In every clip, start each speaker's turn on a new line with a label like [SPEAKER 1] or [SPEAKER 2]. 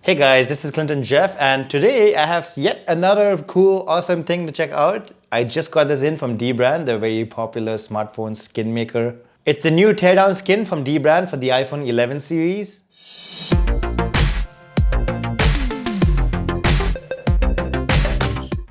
[SPEAKER 1] Hey guys, this is Clinton Jeff, and today I have yet another cool, awesome thing to check out. I just got this in from dbrand, the very popular smartphone skin maker. It's the new teardown skin from dbrand for the iPhone 11 series.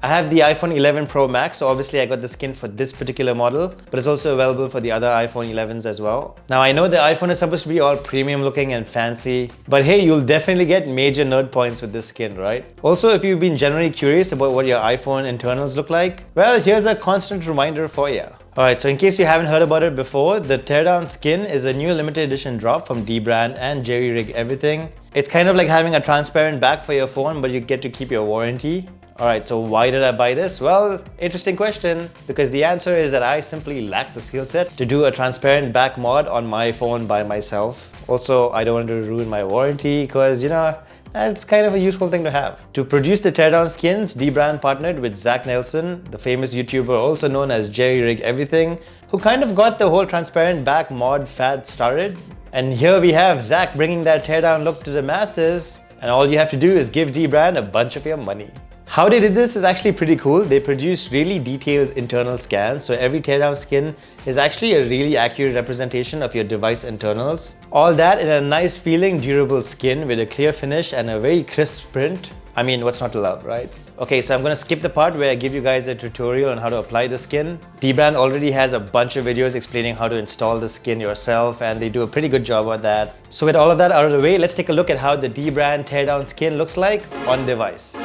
[SPEAKER 1] I have the iPhone 11 Pro Max, so obviously I got the skin for this particular model, but it's also available for the other iPhone 11s as well. Now I know the iPhone is supposed to be all premium looking and fancy, but hey, you'll definitely get major nerd points with this skin, right? Also, if you've been generally curious about what your iPhone internals look like, well, here's a constant reminder for you. Alright, so in case you haven't heard about it before, the teardown skin is a new limited edition drop from dbrand and Jerry Rig Everything. It's kind of like having a transparent back for your phone, but you get to keep your warranty. Alright, so why did I buy this? Well, interesting question, because the answer is that I simply lack the skill set to do a transparent back mod on my phone by myself. Also, I don't want to ruin my warranty because, it's kind of a useful thing to have. To produce the teardown skins, dbrand partnered with Zach Nelson, the famous YouTuber also known as Jerry Rig Everything, who kind of got the whole transparent back mod fad started. And here we have Zach bringing that teardown look to the masses, and all you have to do is give dbrand a bunch of your money. How they did this is actually pretty cool. They produced really detailed internal scans, so every teardown skin is actually a really accurate representation of your device internals. All that in a nice feeling durable skin with a clear finish and a very crisp print. I mean, what's not to love, right? Okay, so I'm gonna skip the part where I give you guys a tutorial on how to apply the skin. dbrand already has a bunch of videos explaining how to install the skin yourself, and they do a pretty good job at that. So with all of that out of the way, let's take a look at how the dbrand teardown skin looks like on device.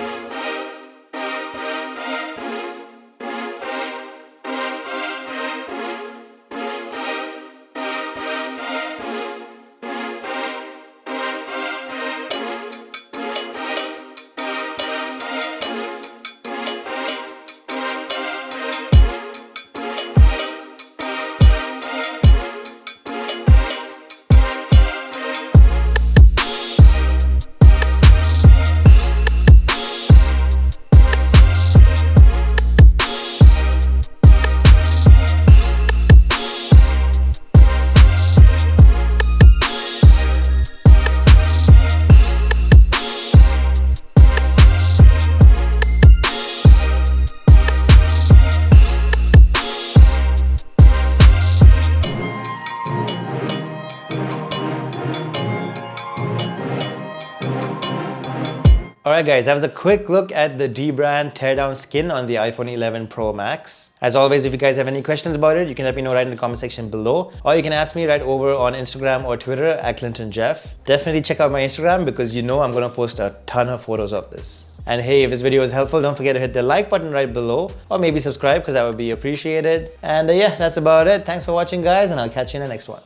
[SPEAKER 1] Alright guys, that was a quick look at the dbrand teardown skin on the iPhone 11 Pro Max. As always, if you guys have any questions about it, you can let me know right in the comment section below, or you can ask me right over on Instagram or Twitter at ClintonJeff. Definitely check out my Instagram because I'm gonna post a ton of photos of this. And hey, if this video was helpful, don't forget to hit the like button right below, or maybe subscribe because that would be appreciated. And yeah, that's about it. Thanks for watching guys, and I'll catch you in the next one.